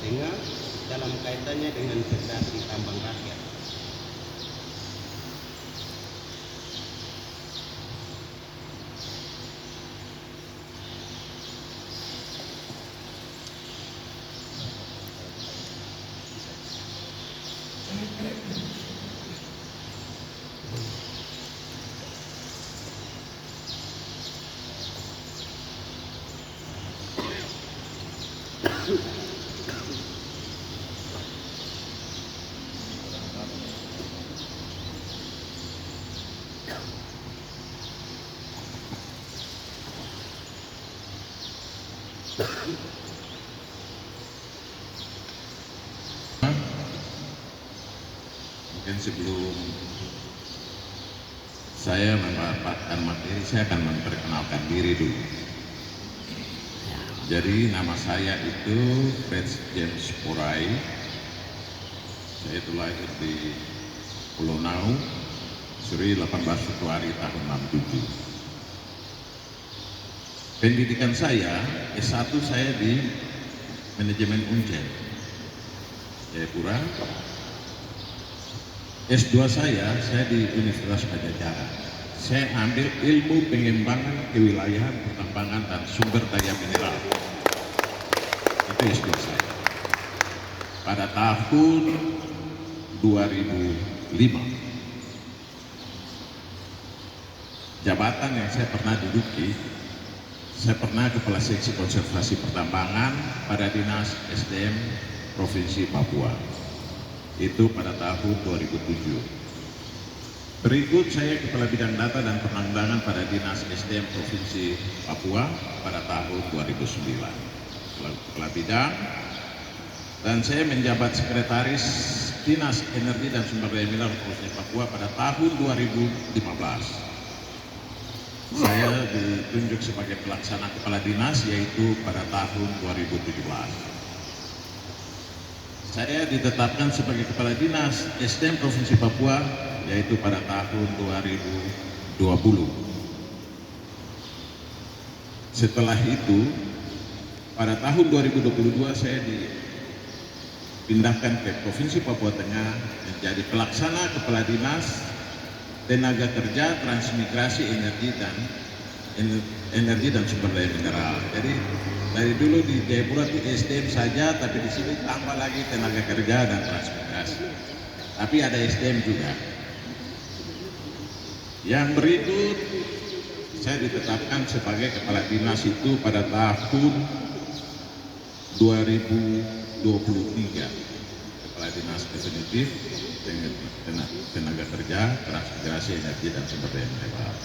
Tengah dalam kaitannya dengan federasi tambang rakyat. Mungkin sebelum saya memaparkan materi, saya akan memperkenalkan diri dulu. Jadi nama saya itu Fred James Porai. Saya itu lahir di Pulau Nau, Suri 18 Februari tahun 67. Pendidikan saya, S1 saya di Manajemen Unjen, Jayapura. S2 saya di Universitas Pajajaran. Saya ambil ilmu pengembangan kewilayahan, pertambangan, dan sumber daya mineral. Itu S2 saya. Pada tahun 2005. Jabatan yang saya pernah duduki, saya pernah Kepala Seksi Konservasi Pertambangan pada Dinas SDM Provinsi Papua. Itu pada tahun 2007. Berikut saya Kepala Bidang Data dan Penanggulangan pada Dinas SDM Provinsi Papua pada tahun 2009. Kepala Bidang, dan saya menjabat Sekretaris Dinas Energi dan Sumber Daya Mineral Provinsi Papua pada tahun 2015. Saya ditunjuk sebagai pelaksana Kepala Dinas yaitu pada tahun 2017. Saya ditetapkan sebagai Kepala Dinas SDM Provinsi Papua yaitu pada tahun 2020. Setelah itu, pada tahun 2022 saya dipindahkan ke Provinsi Papua Tengah menjadi pelaksana Kepala Dinas Tenaga Kerja, Transmigrasi, Energi dan Sumber Daya Mineral. Jadi dari dulu di Jayapura itu SDM saja, tapi di sini tambah lagi tenaga kerja dan transmigrasi. Tapi ada SDM juga. Yang berikut, saya ditetapkan sebagai Kepala Dinas itu pada tahun 2023. Kepala Dinas definitif tenaga kerja, transmigrasi, energi dan sumber daya mineral.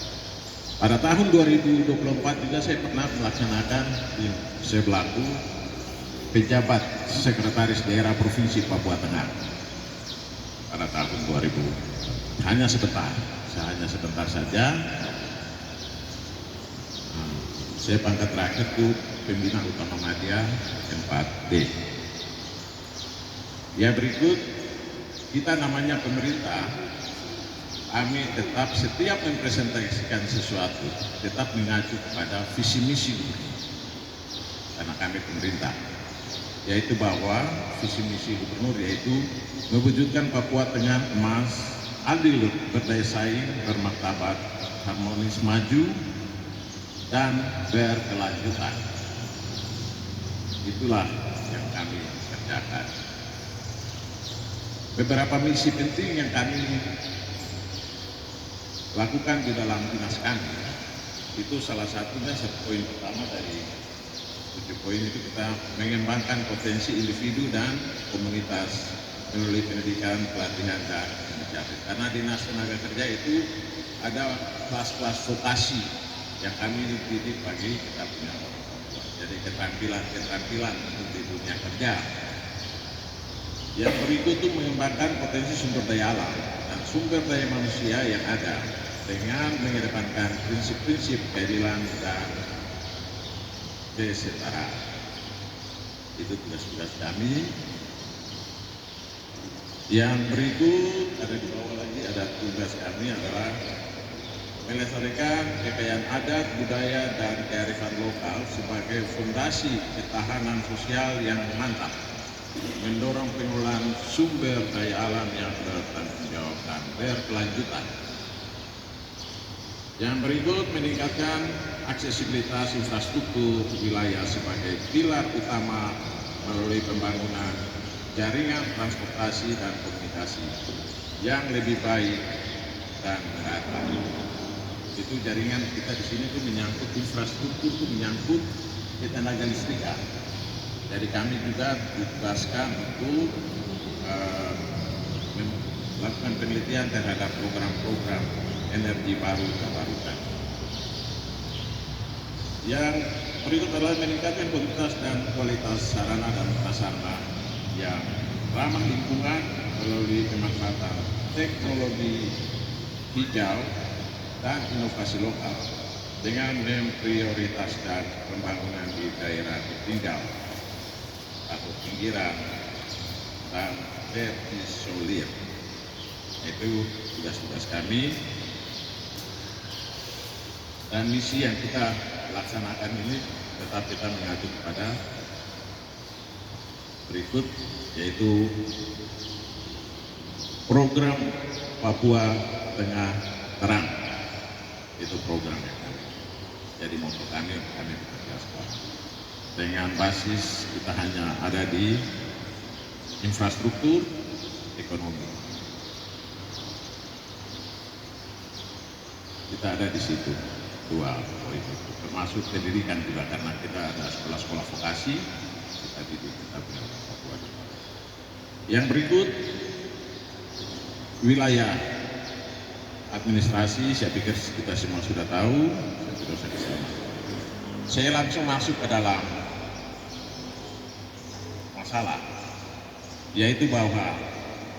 Pada tahun 2024 juga saya pernah melaksanakan saya berlaku pejabat Sekretaris Daerah Provinsi Papua Tengah pada tahun 2000. Hanya sebentar saja. Saya pangkat terakhir itu Pembina Utama Madya 4D. Ya, berikut kita namanya pemerintah. Kami tetap setiap mempresentasikan sesuatu tetap mengacu kepada visi misi gubernur, karena kami pemerintah, yaitu bahwa visi misi gubernur yaitu mewujudkan Papua Tengah emas, adil, berdaya saing, bermartabat, harmonis, maju, dan berkelanjutan. Itulah yang kami kerjakan. Beberapa misi penting yang kami lakukan di dalam dinas kami, itu salah satunya poin pertama dari 7 poin itu kita mengembangkan potensi individu dan komunitas melalui pendidikan, pelatihan, dan penelitian. Karena dinas tenaga kerja itu ada kelas-kelas vokasi yang kami dididik bagi kita punya orang Papua. Jadi keterampilan untuk di dunia kerja. Yang berikut itu mengembangkan potensi sumber daya alam dan sumber daya manusia yang ada dengan mengedepankan prinsip-prinsip keadilan dan kesetaraan. Itu tugas-tugas kami. Yang berikut ada di bawah lagi, ada tugas kami adalah melestarikan kekayaan adat, budaya, dan kearifan lokal sebagai fondasi ketahanan sosial yang mantap mendorong pengelolaan sumber daya alam yang bertanggung jawab dan berkelanjutan. Yang berikut, meningkatkan aksesibilitas infrastruktur wilayah sebagai pilar utama melalui pembangunan jaringan transportasi dan komunikasi yang lebih baik dan merata. Itu jaringan kita di sini tuh menyangkut infrastruktur, itu menyangkut tenaga listrikan. Jadi kami juga ditugaskan untuk melakukan penelitian terhadap program-program energi baru terbarukan. Yang berikut adalah meningkatkan kualitas sarana dan prasarana yang ramah lingkungan melalui pemanfaatan teknologi hijau dan inovasi lokal dengan memprioritaskan pembangunan di daerah tertinggal atau pinggiran dan terisolir. Itu tugas-tugas kami. Dan misi yang kita laksanakan ini tetap kita mengacu kepada berikut, yaitu program Papua Tengah Terang. Itu programnya kami. Jadi moto kami tegaskan. Dengan basis kita hanya ada di infrastruktur ekonomi. Kita ada di situ. Dua poin itu, termasuk pendidikan juga, karena kita ada sekolah-sekolah vokasi kita didik kita punya Papua. Yang berikut, wilayah administrasi, saya pikir kita semua sudah tahu, saya langsung masuk ke dalam masalah, yaitu bahwa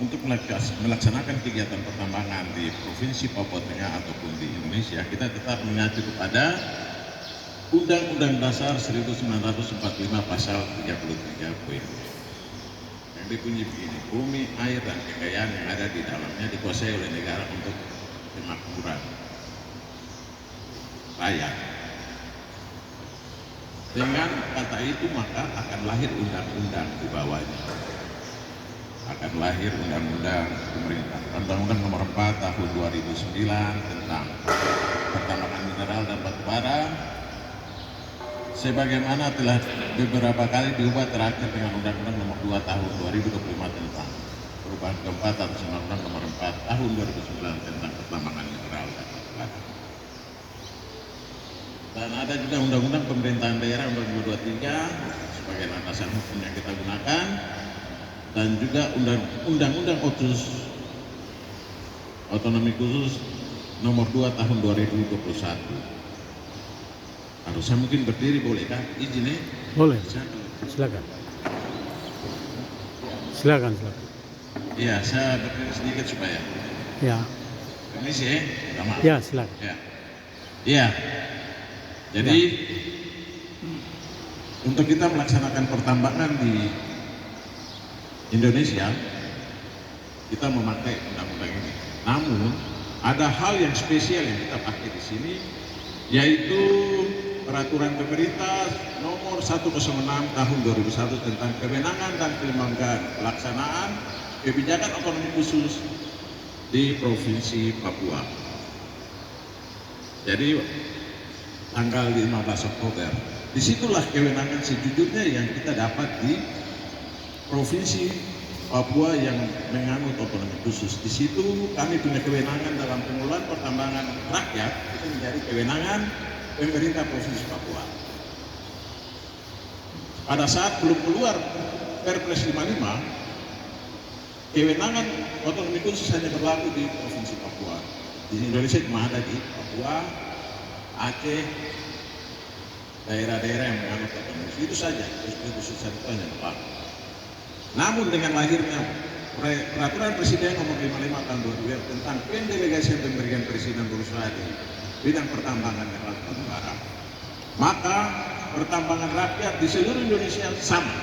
untuk melaksanakan kegiatan pertambangan di Provinsi Papua Tengah ataupun di Indonesia, kita tetap mengacu kepada Undang-Undang Dasar 1945 Pasal 33 poin yang dibunyi begini: bumi, air, dan kekayaan yang ada di dalamnya dikuasai oleh negara untuk kemakmuran rakyat. Dengan kata itu maka akan lahir undang-undang di bawahnya. Akan lahir undang-undang pemerintah, Undang-Undang Nomor 4 Tahun 2009 tentang pertambangan mineral dan batu bara, sebagaimana telah beberapa kali diubah terakhir dengan Undang-Undang Nomor 2 Tahun 2025 tentang perubahan keempat atas Undang-Undang Nomor 4 Tahun 2009 tentang pertambangan mineral dan batu bara. Dan ada juga Undang-Undang Pemerintahan Daerah Undang-Undang 23 sebagai landasan hukum yang kita gunakan, dan juga Undang-Undang Otonomi Khusus Nomor 2 Tahun 2021. Harusnya mungkin berdiri, boleh kan? Izin ya? Boleh. Silakan. Silakan. Iya, saya berdiri sedikit supaya. Ya. Permisi ya? Sama. Ya, silakan. Ya. Iya. Jadi untuk kita melaksanakan pertambangan di Indonesia, kita memakai undang-undang ini. Namun ada hal yang spesial yang kita pakai di sini, yaitu Peraturan Pemerintah Nomor 106 Tahun 2001 tentang kewenangan dan kelembagaan pelaksanaan kebijakan otonomi khusus di Provinsi Papua. Jadi tanggal 15 Oktober, disitulah kewenangan sejujurnya yang kita dapat di Provinsi Papua yang menganut otonomi khusus. Di situ kami punya kewenangan dalam pengelolaan pertambangan rakyat, itu menjadi kewenangan pemerintah Provinsi Papua. Pada saat belum keluar Perpres 55, kewenangan otonomi khusus hanya berlaku di Provinsi Papua. Di Indonesia cuma ada di Papua, Aceh, daerah-daerah yang menganut otonomi khusus. Itu saja, khusus itu hanya berlaku. Namun dengan lahirnya Peraturan Presiden Nomor 55 Tahun 2000 tentang pendelegasian pemberian presiden berusaha di bidang pertambangan dan batu bara, maka pertambangan rakyat di seluruh Indonesia sama.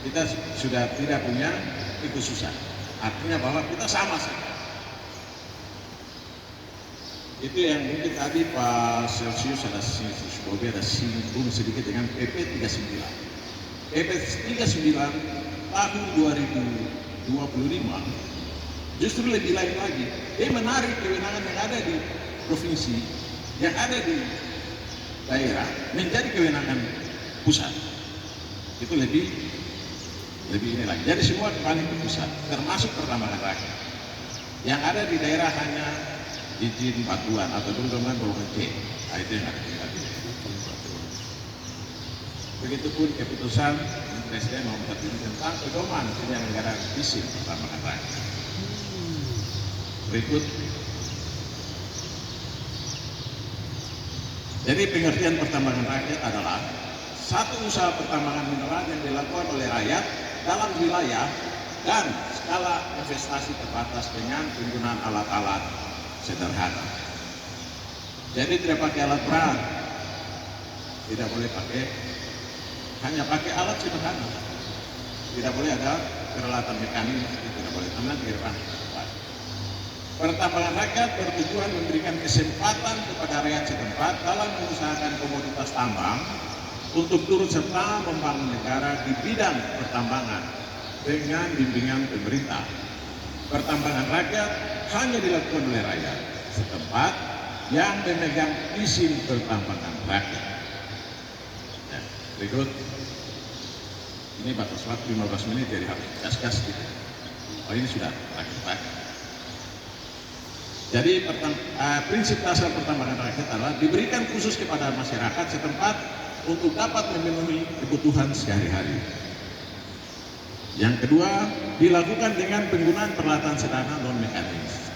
Kita sudah tidak punya kekhususan. Artinya bahwa kita sama saja. Itu yang mungkin tadi Pak Celsius ada singgung sedikit dengan PP 39. PP 39 tahun 2025 justru lebih lain lagi. Dia menarik kewenangan yang ada di provinsi, yang ada di daerah menjadi kewenangan pusat. Itu lebih ini lagi. Jadi semua kembali ke pusat, termasuk pertambangan rakyat. Yang ada di daerah hanya izin batuan atau dulu dengan golongan C. Nah, itu yang ada di daerah. Begitupun keputusan Presiden nomor 1 tentang pedoman penyelenggaraan izin pertambangan rakyat. Berikut. Jadi pengertian pertambangan rakyat adalah satu usaha pertambangan mineral yang dilakukan oleh rakyat dalam wilayah dan skala investasi terbatas dengan penggunaan alat-alat sederhana. Jadi tidak pakai alat berat, tidak boleh hanya pakai alat sederhana, tidak boleh ada peralatan mekanik, tidak boleh teman di depan. Pertambangan rakyat bertujuan memberikan kesempatan kepada rakyat setempat dalam mengusahakan komoditas tambang untuk turut serta membangun negara di bidang pertambangan dengan bimbingan pemerintah. Pertambangan rakyat hanya dilakukan oleh rakyat setempat yang memegang izin pertambangan rakyat. Ya, berikut. Ini batas waktu 15 menit, jadi harus gas-gas gitu. Oh, ini sudah terakhir. Jadi prinsip dasar pertambangan rakyat adalah diberikan khusus kepada masyarakat setempat untuk dapat memenuhi kebutuhan sehari-hari. Yang kedua, dilakukan dengan penggunaan peralatan sederhana non mekanis.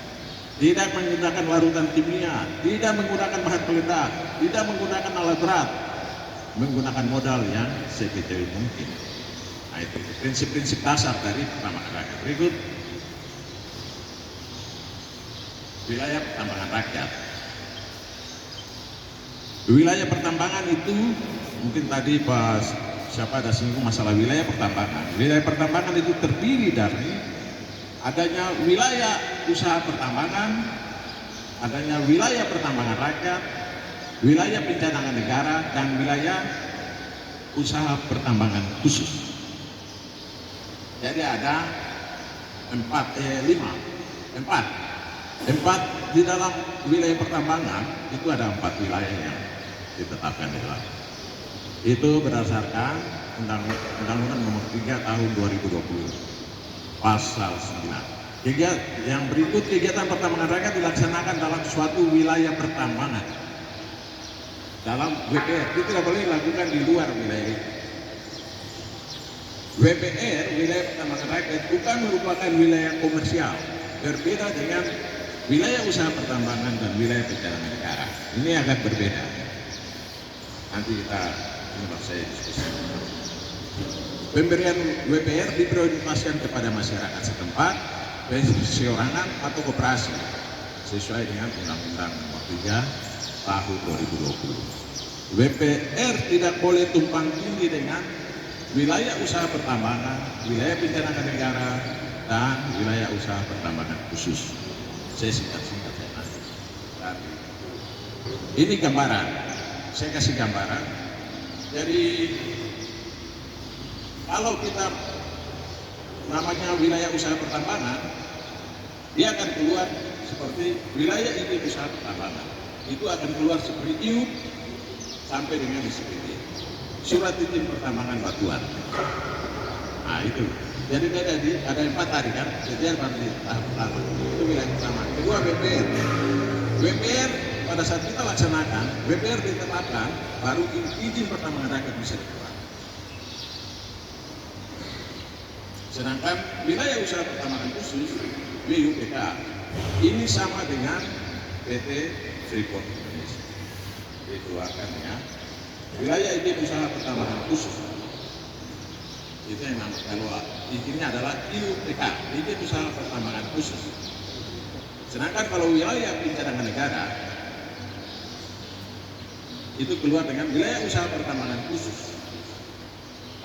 Tidak menggunakan larutan kimia, tidak menggunakan bahan peledak, tidak menggunakan alat berat, menggunakan modal yang sekecil mungkin. Nah, itu prinsip-prinsip dasar dari pertambangan rakyat. Berikut. Wilayah pertambangan rakyat. Wilayah pertambangan itu mungkin tadi pas siapa ada singgung masalah wilayah pertambangan. Wilayah pertambangan itu terdiri dari adanya wilayah usaha pertambangan, adanya wilayah pertambangan rakyat, wilayah pencadangan negara, dan wilayah usaha pertambangan khusus. Jadi ada empat di dalam wilayah pertambangan itu ada 4 wilayah yang ditetapkan di dalam. Itu berdasarkan Undang-Undang Nomor 3 Tahun 2020 Pasal 9. Yang berikut, kegiatan pertambangan rakyat dilaksanakan dalam suatu wilayah pertambangan dalam WPR. Itu tidak boleh dilakukan di luar wilayah itu. WPR, wilayah pertambangan rakyat, bukan merupakan wilayah komersial, berbeda dengan wilayah usaha pertambangan dan wilayah pencadangan negara. Ini agak berbeda. Nanti saya diskusi. Pemberian WPR diprioritaskan kepada masyarakat setempat, perseorangan atau koperasi sesuai dengan Undang-Undang Nomor 3 Tahun 2020. WPR tidak boleh tumpang tindih dengan wilayah usaha pertambangan, wilayah pencadangan negara, dan wilayah usaha pertambangan khusus. Saya singkat-singkat saya nanti. Ini gambaran, saya kasih gambaran. Jadi kalau kita namanya wilayah usaha pertambangan, dia akan keluar seperti wilayah ini usaha pertambangan. Itu akan keluar seperti IUP sampai dengan SPT, surat izin pertambangan batuan. Nah itu. Jadi ada 4 tadi kan, jadi pada tahap pertama itu wilayah pertama. Kedua WPR. WPR pada saat kita laksanakan, WPR ditetapkan, baru izin pertambangan rakyat bisa dikeluarkan. Sedangkan wilayah usaha pertambangan khusus WUPK ini sama dengan PT Freeport Indonesia. Dikeluarkan ya. Wilayah izin usaha pertambangan khusus. Itu yang namanya, kalau izinnya adalah IUPK, izin usaha pertambangan khusus. Sedangkan kalau wilayah pencadangan negara itu keluar dengan wilayah usaha pertambangan khusus.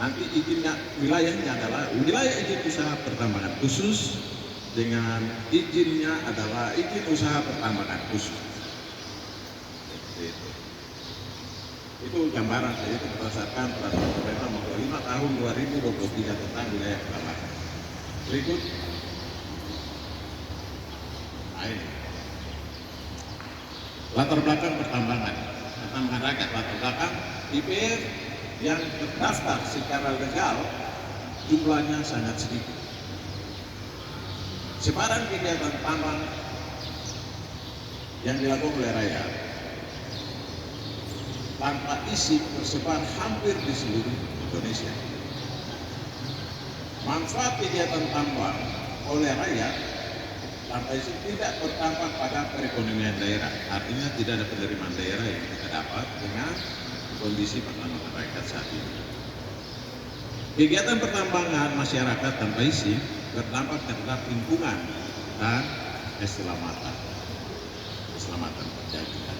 Nanti izinnya, wilayahnya adalah wilayah izin usaha pertambangan khusus dengan izinnya adalah izin usaha pertambangan khusus. Itu gambaran saya berdasarkan peraturan pemerintah nomor 5 tahun 2023 tentang wilayah pertambangan. Berikut. Nah, ini. Latar belakang pertambangan rakyat, latar belakang IPR yang terdaftar secara legal jumlahnya sangat sedikit. Sebaran kegiatan tambang yang dilakukan oleh rakyat tanpa izin tersebar hampir di seluruh Indonesia. Manfaat kegiatan tambang oleh rakyat tanpa izin tidak berdampak pada perekonomian daerah. Artinya tidak ada penerimaan daerah yang kita dapat dengan kondisi pertambangan rakyat saat ini. Kegiatan pertambangan masyarakat tanpa izin berdampak terhadap lingkungan dan keselamatan perdagangan.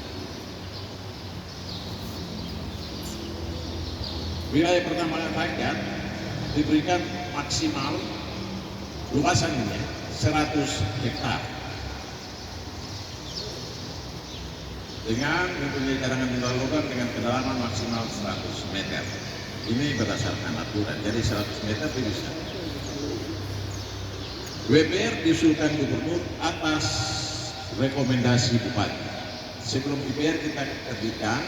Wilayah pertambangan rakyat diberikan maksimal luasannya 100 hektar dengan mempunyai cadangan mineral logam dengan kedalaman maksimal 100 meter. Ini berdasarkan aturan, jadi 100 meter bisa. WPR diusulkan gubernur atas rekomendasi bupati. Sebelum IPR kita terbitkan,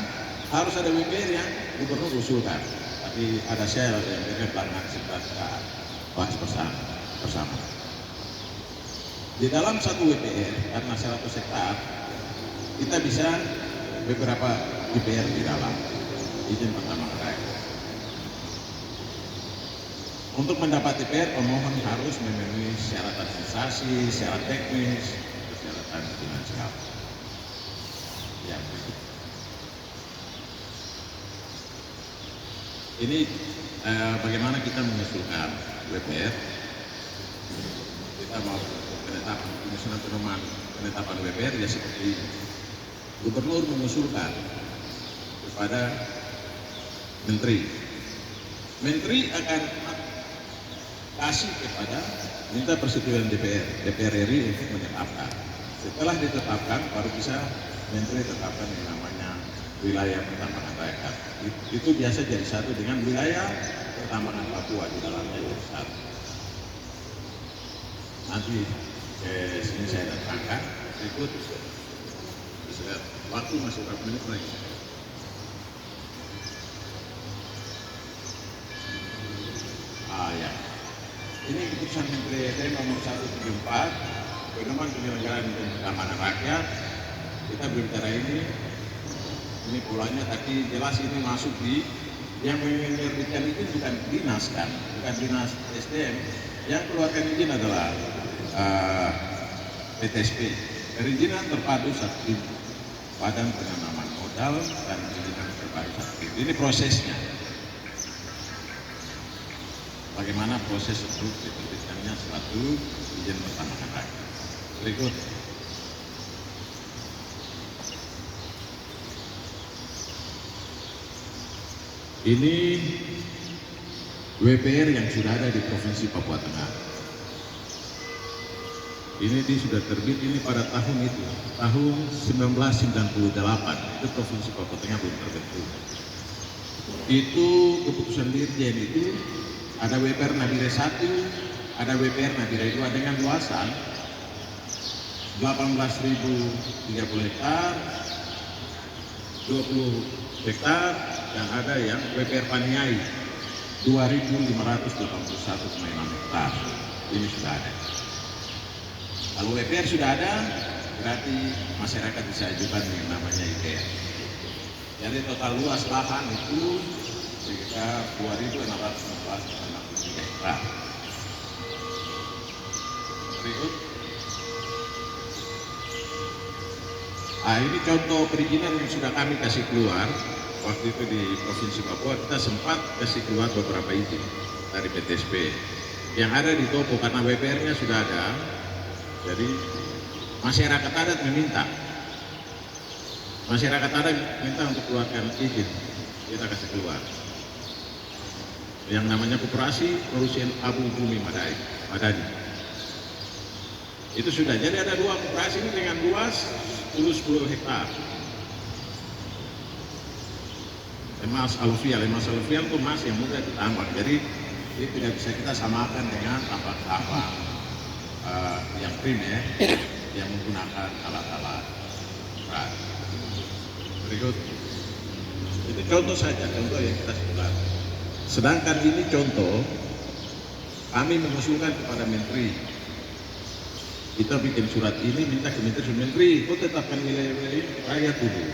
harus ada WPR yang gubernur usulkan. Tapi ada syarat yang pelaksanaan kita bahas bersama. Di dalam satu WPR, karena 100 hektar, kita bisa beberapa WPR di dalam izin pertambangan rakyat. Untuk mendapat IPR, pemohon harus memenuhi syarat administrasi, syarat teknis, persyaratan finansial. Ya. Ini bagaimana kita mengusulkan WPR. Kita mau penetapan penyusunan pedoman penetapan WPR ya seperti ini. Gubernur mengusulkan kepada menteri. Menteri akan kasih kepada minta persetujuan DPR RI untuk menetapkan. Setelah ditetapkan baru bisa menteri tetapkan yang namanya wilayah pertambangan rakyat. Itu biasa jadi satu dengan wilayah pertambangan Papua di dalamnya jadi satu. Nanti sini saya datangkan berikut. Waktu masih berapa menit lagi? Ya. Ini keputusan Menteri EDM nomor 174 pedoman penyelenggaraan pertambangan rakyat. Kita berbicara ini polanya, tapi jelas ini masuk di yang menerbitkan itu bukan dinas kan, bukan dinas SDM. Yang keluarkan izin adalah PTSP, perizinan terpadu satu badan penanaman modal dan perizinan terpadu satu. Ini prosesnya. Bagaimana proses untuk diterbitkannya suatu izin pertambangan rakyat. Berikut. Ini WPR yang sudah ada di Provinsi Papua Tengah. Ini sudah terbit ini pada tahun itu, tahun 1998. Itu Provinsi Papua Tengah belum terbentuk. Itu keputusan Dirjen itu ada WPR Nabire 1, ada WPR Nabire 2 dengan luasan 18.030 hektar, 20 hektar, dan ada yang WPR Paniai 2.581,6 hektar. Ini sudah ada. Kalau WPR sudah ada, berarti masyarakat bisa ajukan yang namanya IPR. Jadi total luas lahan itu sekitar 2.614,63 hektar. Berikut. Ini contoh perizinan yang sudah kami kasih keluar. Waktu itu di Provinsi Papua kita sempat kasih keluar beberapa izin dari PTSP yang ada di Topo karena WPR-nya sudah ada. Jadi masyarakat adat meminta, untuk keluarkan izin, kita kasih keluar. Yang namanya Koperasi Produsen Abu Bumi Madani. Itu sudah. Jadi ada dua koperasi ini dengan luas 10 hektar. emas aluvial itu emas yang mudah ditambang. Jadi ini tidak bisa kita samakan dengan tambang-tambang yang primer yang menggunakan alat-alat berat. Berikut, itu contoh saja, contoh yang kita sebutkan. Sedangkan ini contoh, kami mengusulkan kepada Menteri, kita bikin surat ini minta ke Menteri, kok tetapkan wilayah-wilayah ini rakyat dulu.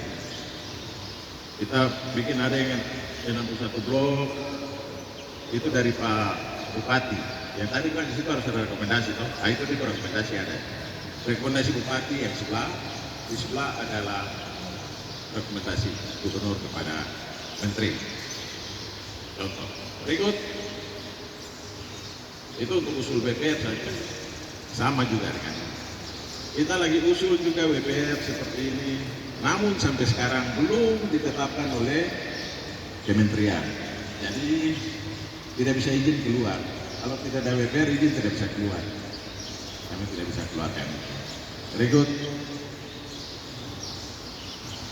Kita bikin ada yang 61 blok, itu dari Pak Bupati. Yang tadi kan di situ harus ada rekomendasi, toh? Nah, itu di rekomendasi ada. Rekomendasi Bupati yang sebelah, di sebelah adalah rekomendasi Gubernur kepada Menteri. Contoh. Berikut, itu untuk usul BPR saja. Sama juga dengan ini. Kita lagi usul juga BPR seperti ini, namun sampai sekarang belum ditetapkan oleh Kementerian. Jadi tidak bisa izin keluar. Kalau tidak ada BPR, izin tidak bisa keluar. Kami tidak bisa keluarkan. Berikut.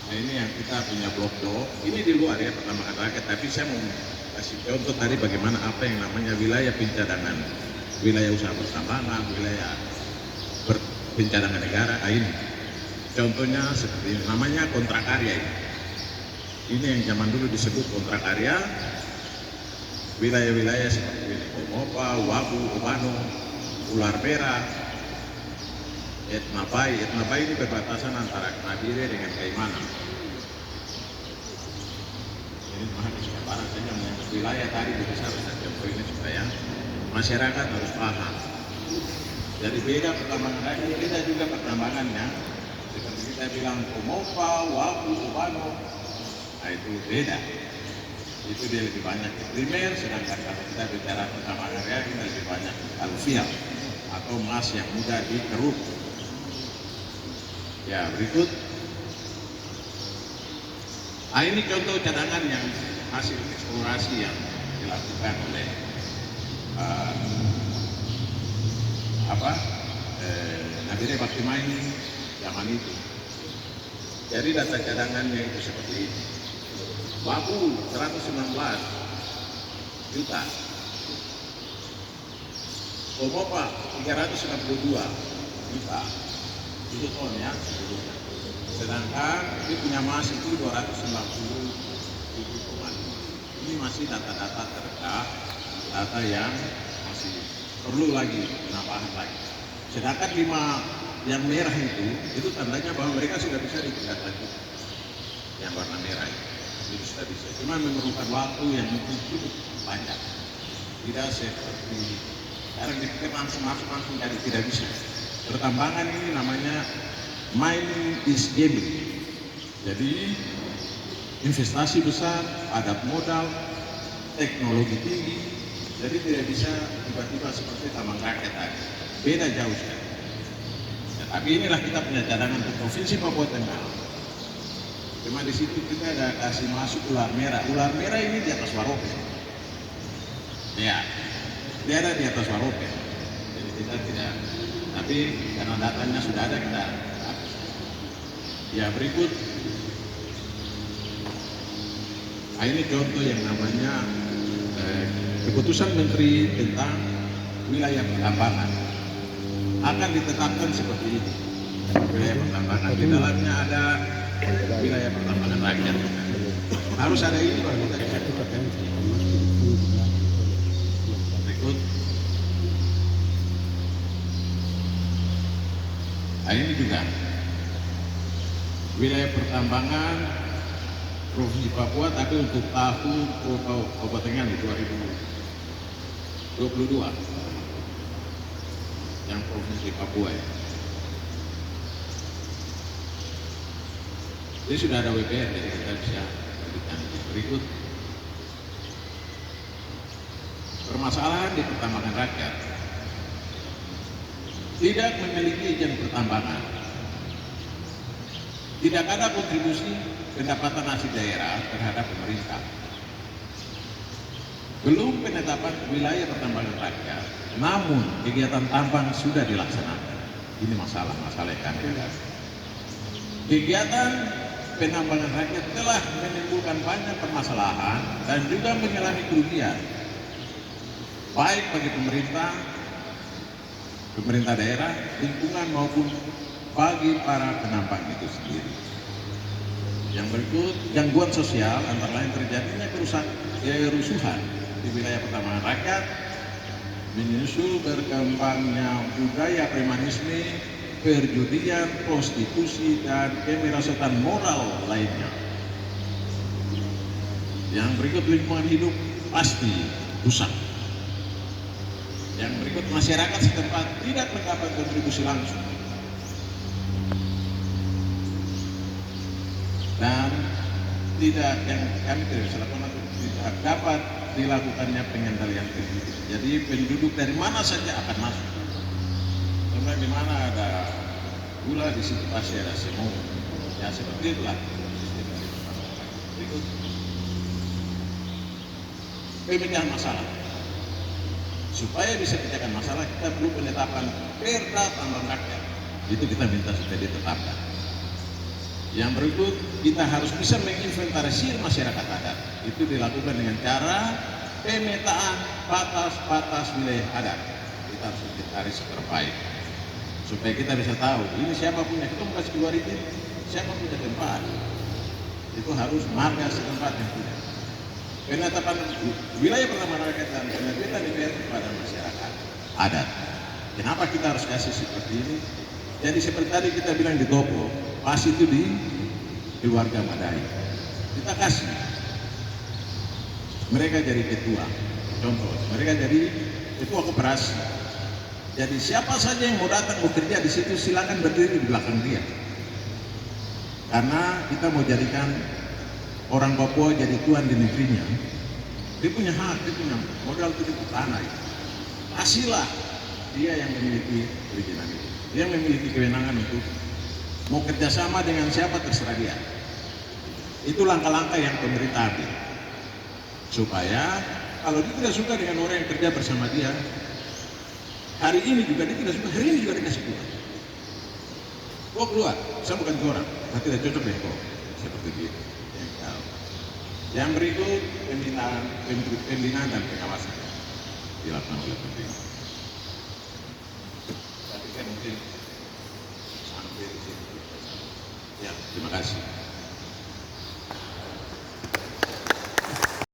Nah, ini yang kita punya blok-blok. Ini di luar ya pertambangan rakyat. Tapi saya mau kasih contoh tadi bagaimana apa yang namanya wilayah pencadangan, wilayah usaha pertambangan, wilayah pencadangan negara. Nah, ini contohnya seperti ini. Namanya kontrak karya ini. Ini yang zaman dulu disebut kontrak karya. Wilayah-wilayah seperti ini, Komopa, Wabu, Ubano, Ular Merah, Etnabai. Etnabai ini perbatasan antara Nabire dengan Kaimana. Ini cuma di sebelah barat saja menyangkut wilayah tadi besar contoh ini supaya masyarakat harus paham. Jadi beda pertambangan rakyat, beda juga pertambangannya. Seperti kita bilang Komopa, Wabu, Ubano, nah itu beda. Itu dia lebih banyak primer, sedangkan kalau kita bicara pertambangan rakyat kita lebih banyak aluvial atau emas yang mudah dikeruk. Ya, berikut. Nah, ini contoh cadangan yang hasil eksplorasi yang dilakukan oleh Nabire Bakti Mining zaman itu. Jadi data cadangannya itu seperti ini. Wabu 119 juta, Komopa 362 juta, itu ton ya sebelumnya. Sedangkan ini punya emas itu 297,5. Ini masih data-data terdekat, data yang masih perlu lagi penambahan lagi. Sedangkan 5 yang merah itu tandanya bahwa mereka sudah bisa ditindaklanjuti. Yang warna merah itu sudah bisa, cuma memerlukan waktu yang mungkin cukup panjang. Tidak seperti sekarang dipikir langsung dari tidak bisa. Pertambangan ini namanya mining is gaming. Jadi investasi besar, ada modal, teknologi tinggi. Jadi tidak bisa tiba-tiba seperti tambang rakyat tadi. Beda jauh sekali. Ya, tapi inilah kita punya cadangan untuk Provinsi Papua Tengah. Cuma di situ kita ada kasih masuk ular merah. Ular merah ini di atas Warope. Ya, dia ada di atas Warope. Jadi kita tidak. Tapi karena datanya sudah ada kita. Ya, berikut. Nah, ini contoh yang namanya keputusan Menteri tentang wilayah pertambangan akan ditetapkan seperti ini. Wilayah pertambangan di dalamnya ada wilayah pertambangan rakyat. Harus ada ini baru kita bisa keluarkan. Berikut. Nah, ini juga wilayah pertambangan Provinsi Papua, tapi untuk tahun Papua Tengah di 2022 yang Provinsi Papua ya. Ini sudah ada WPR, jadi kita bisa lanjutkan. Berikut. Permasalahan di pertambangan rakyat. Tidak memiliki izin pertambangan. Tidak ada kontribusi pendapatan asli daerah terhadap pemerintah. Belum penetapan wilayah pertambangan rakyat, namun kegiatan tambang sudah dilaksanakan. Ini masalah yang kami hadapi. Kegiatan penambangan rakyat telah menimbulkan banyak permasalahan dan juga mengalami kerugian, baik bagi pemerintah daerah, lingkungan maupun bagi para penambang itu sendiri. Yang berikut, gangguan sosial antara lain terjadinya kerusuhan di wilayah pertambangan rakyat, menyusul berkembangnya budaya premanisme, perjudian, prostitusi, dan kemerosotan moral lainnya. Yang berikut, lingkungan hidup pasti rusak. Yang berikut, masyarakat setempat tidak mendapat kontribusi langsung. Dan yang kami tidak bisa lakukan, tidak dapat dilakukannya pengendalian penduduk. Jadi penduduk dari mana saja akan masuk. Karena di mana ada gula di situ pasti ada semut. Ya seperti itulah. Berikut pemecahan masalah. Supaya bisa pecahkan masalah, kita perlu penetapan perda tambang rakyat. Itu kita minta supaya ditetapkan. Yang berikut, kita harus bisa menginventarisir masyarakat adat. Itu dilakukan dengan cara pemetaan batas-batas wilayah adat. Kita harus inventaris terbaik. Supaya kita bisa tahu, ini siapa punya, kita mau kasih keluar izin, siapa punya tempat. Itu harus marga setempat yang punya. Penetapan wilayah pertambangan rakyat dan penerbitan DPR kepada masyarakat adat. Kenapa kita harus kasih seperti ini? Jadi seperti tadi kita bilang di Topo, pas itu di keluarga Madai. Kita kasih. Mereka jadi ketua, contoh, mereka jadi ketua koperasi. Jadi siapa saja yang mau datang bekerja di situ silakan berdiri di belakang dia. Karena kita mau jadikan orang Papua jadi tuan di negerinya. Dia punya hak, dia punya modal untuk tanah. Kasihlah dia yang memiliki perizinan itu. Dia memiliki kewenangan untuk mau kerjasama dengan siapa terserah dia. Itu langkah-langkah yang pemerintah ambil. Supaya kalau dia tidak suka dengan orang yang kerja bersama dia, hari ini juga dia tidak suka, hari ini juga dikasih keluar. Kau keluar, saya bukan orang, saya tidak cocok dengan kau. Seperti itu. Yang berikut pembinaan dan pengawasan dilakukan oleh pemerintah. Tapi kan mungkin sampai di sini. Ya, terima kasih.